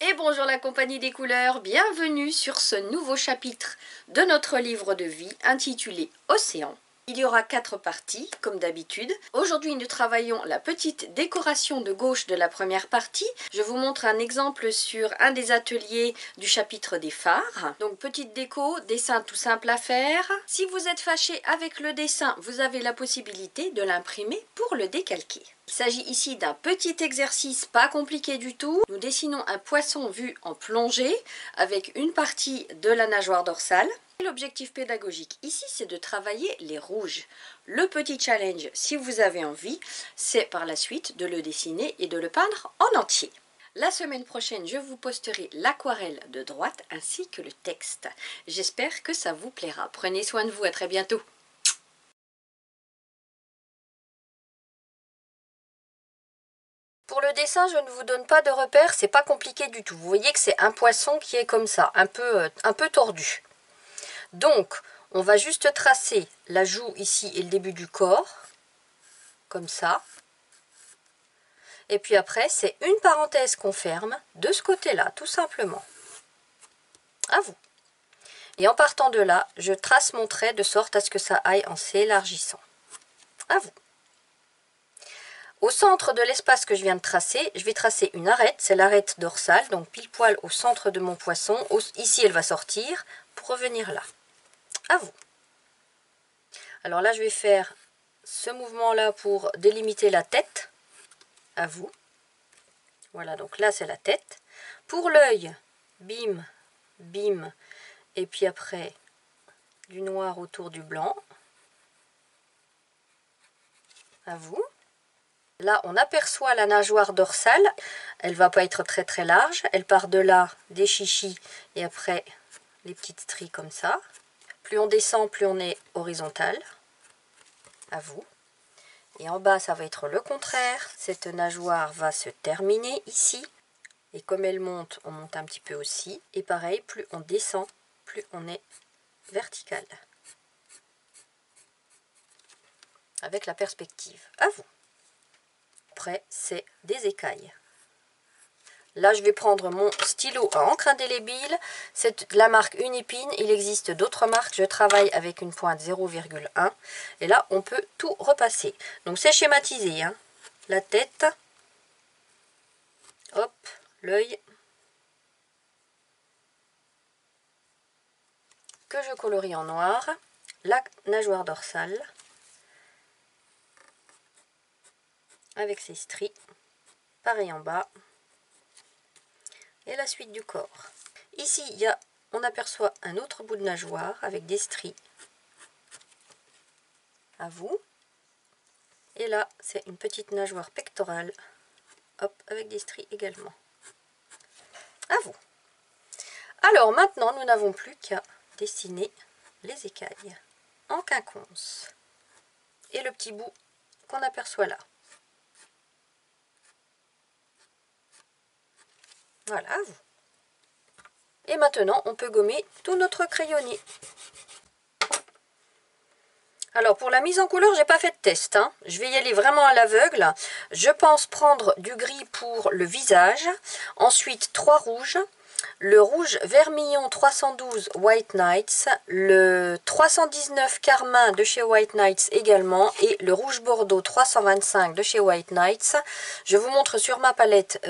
Et bonjour la compagnie des couleurs, bienvenue sur ce nouveau chapitre de notre livre de vie intitulé Océan. Il y aura 4 parties, comme d'habitude. Aujourd'hui, nous travaillons la petite décoration de gauche de la première partie. Je vous montre un exemple sur un des ateliers du chapitre des phares. Donc, petite déco, dessin tout simple à faire. Si vous êtes fâché avec le dessin, vous avez la possibilité de l'imprimer pour le décalquer. Il s'agit ici d'un petit exercice pas compliqué du tout. Nous dessinons un poisson vu en plongée avec une partie de la nageoire dorsale. L'objectif pédagogique ici, c'est de travailler les rouges. Le petit challenge, si vous avez envie, c'est par la suite de le dessiner et de le peindre en entier. La semaine prochaine, je vous posterai l'aquarelle de droite ainsi que le texte. J'espère que ça vous plaira. Prenez soin de vous, à très bientôt. Pour le dessin, je ne vous donne pas de repères, c'est pas compliqué du tout. Vous voyez que c'est un poisson qui est comme ça, un peu tordu. Donc, on va juste tracer la joue ici et le début du corps, comme ça. Et puis après, c'est une parenthèse qu'on ferme de ce côté-là, tout simplement. À vous. Et en partant de là, je trace mon trait de sorte à ce que ça aille en s'élargissant. À vous. Au centre de l'espace que je viens de tracer, je vais tracer une arête, c'est l'arête dorsale, donc pile poil au centre de mon poisson. Ici, elle va sortir pour revenir là. À vous. Alors là, je vais faire ce mouvement-là pour délimiter la tête. À vous. Voilà, donc là, c'est la tête. Pour l'œil, bim, bim, et puis après, du noir autour du blanc. À vous. Là, on aperçoit la nageoire dorsale. Elle ne va pas être très très large. Elle part de là, des chichis, et après, les petites stries comme ça. Plus on descend, plus on est horizontal. À vous. Et en bas, ça va être le contraire. Cette nageoire va se terminer ici. Et comme elle monte, on monte un petit peu aussi. Et pareil, plus on descend, plus on est vertical. Avec la perspective. À vous. Après, c'est des écailles. Là, je vais prendre mon stylo à encre indélébile. C'est la marque Unipin. Il existe d'autres marques. Je travaille avec une pointe 0,1. Et là, on peut tout repasser. Donc, c'est schématisé. Hein. La tête. Hop, l'œil. Que je colorie en noir. La nageoire dorsale. Avec ses stries. Pareil en bas. Et la suite du corps. Ici, on aperçoit un autre bout de nageoire avec des stries. À vous. Et là, c'est une petite nageoire pectorale. Hop, avec des stries également. À vous. Alors maintenant, nous n'avons plus qu'à dessiner les écailles en quinconce. Et le petit bout qu'on aperçoit là. Voilà, à vous. Et maintenant, on peut gommer tout notre crayonnier. Alors, pour la mise en couleur, j'ai pas fait de test. Hein. Je vais y aller vraiment à l'aveugle. Je pense prendre du gris pour le visage. Ensuite, 3 rouges. Le rouge vermillon 312 White Nights. Le 319 carmin de chez White Nights également. Et le rouge bordeaux 325 de chez White Nights. Je vous montre sur ma palette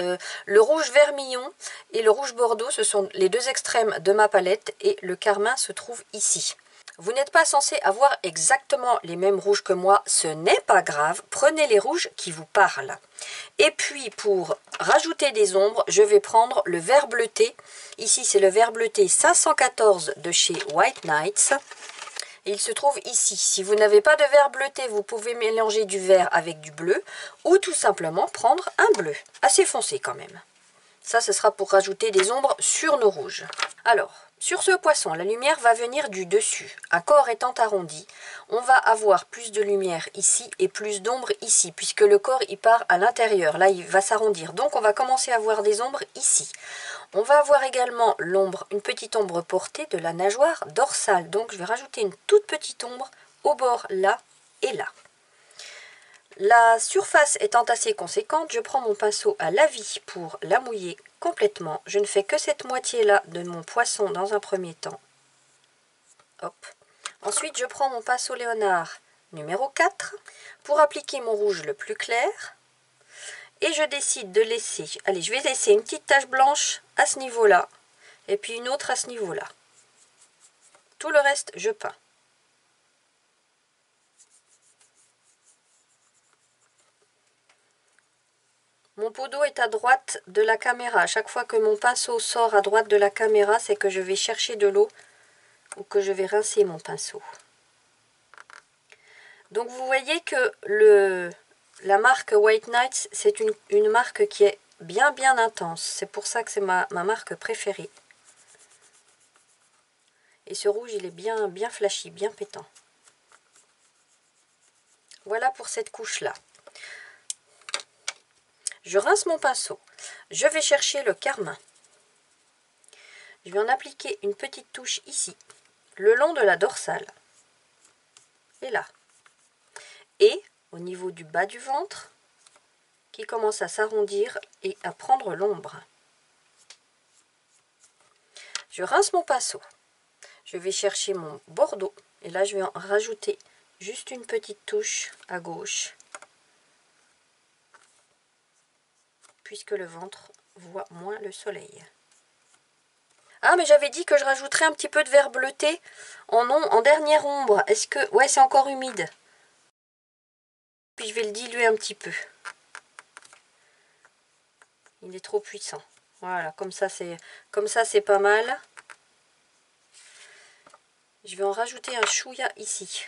le rouge vermillon et le rouge bordeaux. Ce sont les deux extrêmes de ma palette. Et le carmin se trouve ici. Vous n'êtes pas censé avoir exactement les mêmes rouges que moi, ce n'est pas grave, prenez les rouges qui vous parlent. Et puis pour rajouter des ombres, je vais prendre le vert bleuté. Ici c'est le vert bleuté 514 de chez White Nights. Et il se trouve ici. Si vous n'avez pas de vert bleuté, vous pouvez mélanger du vert avec du bleu ou tout simplement prendre un bleu, assez foncé quand même. Ça, ce sera pour rajouter des ombres sur nos rouges. Alors, sur ce poisson, la lumière va venir du dessus. Un corps étant arrondi, on va avoir plus de lumière ici et plus d'ombre ici, puisque le corps, il part à l'intérieur. Là, il va s'arrondir. Donc, on va commencer à avoir des ombres ici. On va avoir également l'ombre, une petite ombre portée de la nageoire dorsale. Donc, je vais rajouter une toute petite ombre au bord là et là. La surface étant assez conséquente, je prends mon pinceau à la vie pour la mouiller complètement. Je ne fais que cette moitié-là de mon poisson dans un premier temps. Hop. Ensuite, je prends mon pinceau Léonard numéro 4 pour appliquer mon rouge le plus clair. Et je décide de laisser, allez, je vais laisser une petite tache blanche à ce niveau-là, et puis une autre à ce niveau-là. Tout le reste, je peins. Mon pot d'eau est à droite de la caméra. À chaque fois que mon pinceau sort à droite de la caméra, c'est que je vais chercher de l'eau ou que je vais rincer mon pinceau. Donc vous voyez que la marque White Nights, c'est une marque qui est bien intense. C'est pour ça que c'est ma marque préférée. Et ce rouge, il est bien flashy, bien pétant. Voilà pour cette couche-là. Je rince mon pinceau. Je vais chercher le carmin. Je vais en appliquer une petite touche ici, le long de la dorsale. Et là. Et au niveau du bas du ventre, qui commence à s'arrondir et à prendre l'ombre. Je rince mon pinceau. Je vais chercher mon bordeaux. Et là, je vais en rajouter juste une petite touche à gauche. Puisque le ventre voit moins le soleil. Ah, mais j'avais dit que je rajouterais un petit peu de vert bleuté en dernière ombre. Est-ce que... Ouais, c'est encore humide. Puis je vais le diluer un petit peu. Il est trop puissant. Voilà, comme ça c'est pas mal. Je vais en rajouter un chouïa ici.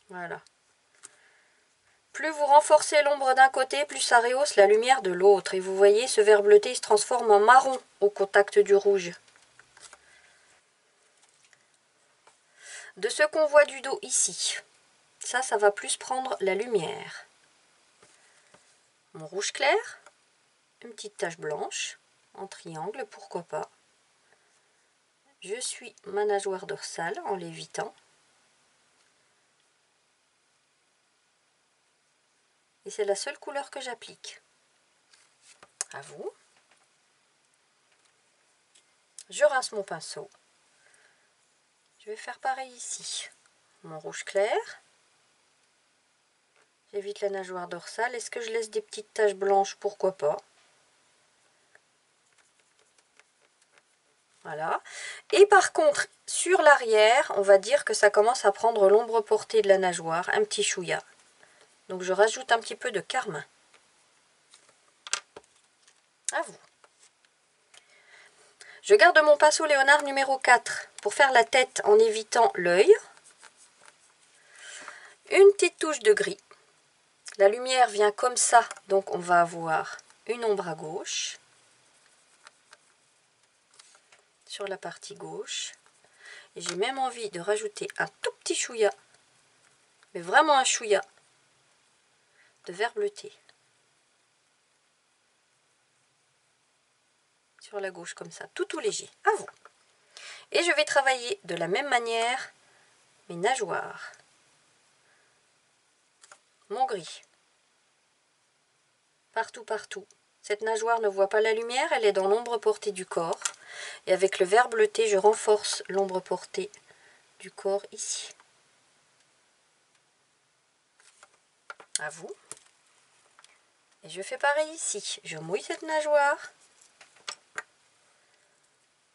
Voilà. Plus vous renforcez l'ombre d'un côté, plus ça rehausse la lumière de l'autre. Et vous voyez, ce vert bleuté il se transforme en marron au contact du rouge. De ce qu'on voit du dos ici, ça va plus prendre la lumière. Mon rouge clair, une petite tache blanche, en triangle, pourquoi pas. Je suis ma nageoire dorsale en l'évitant. Et c'est la seule couleur que j'applique. À vous. Je rince mon pinceau. Je vais faire pareil ici. Mon rouge clair. J'évite la nageoire dorsale. Est-ce que je laisse des petites taches blanches? Pourquoi pas. Voilà. Et par contre, sur l'arrière, on va dire que ça commence à prendre l'ombre portée de la nageoire. Un petit chouïa. Donc je rajoute un petit peu de carmin. À vous. Je garde mon pinceau Léonard numéro 4 pour faire la tête en évitant l'œil. Une petite touche de gris. La lumière vient comme ça, donc on va avoir une ombre à gauche. Sur la partie gauche. Et j'ai même envie de rajouter un tout petit chouïa, mais vraiment un chouïa, de vert bleuté. Sur la gauche comme ça, tout léger, à vous. Et je vais travailler de la même manière mes nageoires. Mon gris. Partout. Cette nageoire ne voit pas la lumière, elle est dans l'ombre portée du corps. Et avec le vert bleuté, je renforce l'ombre portée du corps ici. À vous. Et je fais pareil ici. Je mouille cette nageoire.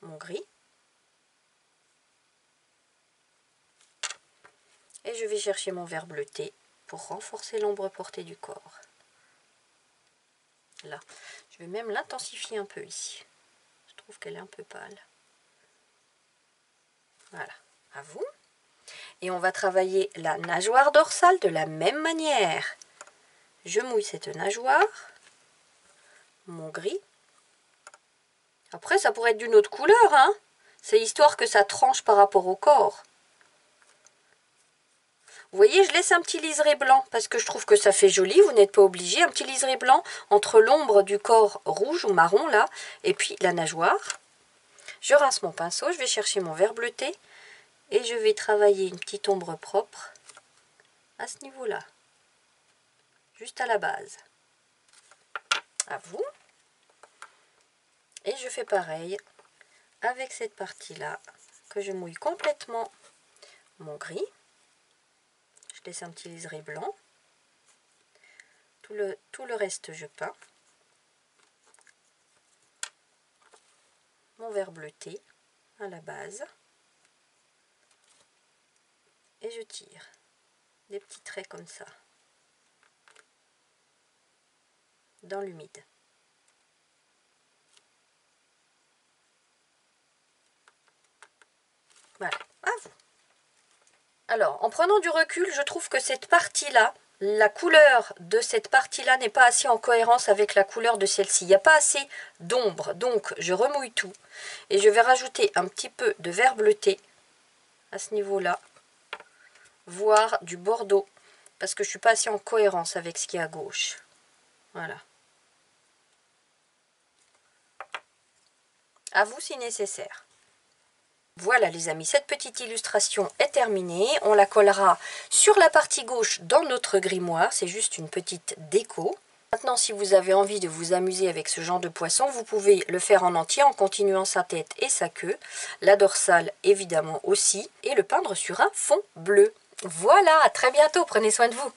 Mon gris. Et je vais chercher mon vert bleuté pour renforcer l'ombre portée du corps. Là. Je vais même l'intensifier un peu ici. Je trouve qu'elle est un peu pâle. Voilà. À vous. Et on va travailler la nageoire dorsale de la même manière. Je mouille cette nageoire. Mon gris. Après, ça pourrait être d'une autre couleur, hein. C'est histoire que ça tranche par rapport au corps. Vous voyez, je laisse un petit liseré blanc parce que je trouve que ça fait joli. Vous n'êtes pas obligé. Un petit liseré blanc entre l'ombre du corps rouge ou marron, là, et puis la nageoire. Je rince mon pinceau. Je vais chercher mon vert bleuté. Et je vais travailler une petite ombre propre à ce niveau-là, juste à la base. À vous. Et je fais pareil avec cette partie-là, que je mouille complètement mon gris. Je laisse un petit liseré blanc. Tout le reste, je peins. Mon vert bleuté à la base. Et je tire des petits traits comme ça dans l'humide. Voilà, à vous. Alors, en prenant du recul, je trouve que cette partie-là, la couleur de cette partie-là n'est pas assez en cohérence avec la couleur de celle-ci. Il n'y a pas assez d'ombre, donc je remouille tout. Et je vais rajouter un petit peu de vert bleuté à ce niveau-là, voire du bordeaux, parce que je ne suis pas assez en cohérence avec ce qui est à gauche. Voilà. À vous si nécessaire. Voilà les amis, cette petite illustration est terminée. On la collera sur la partie gauche dans notre grimoire. C'est juste une petite déco. Maintenant, si vous avez envie de vous amuser avec ce genre de poisson, vous pouvez le faire en entier en continuant sa tête et sa queue. La dorsale évidemment aussi. Et le peindre sur un fond bleu. Voilà, à très bientôt. Prenez soin de vous.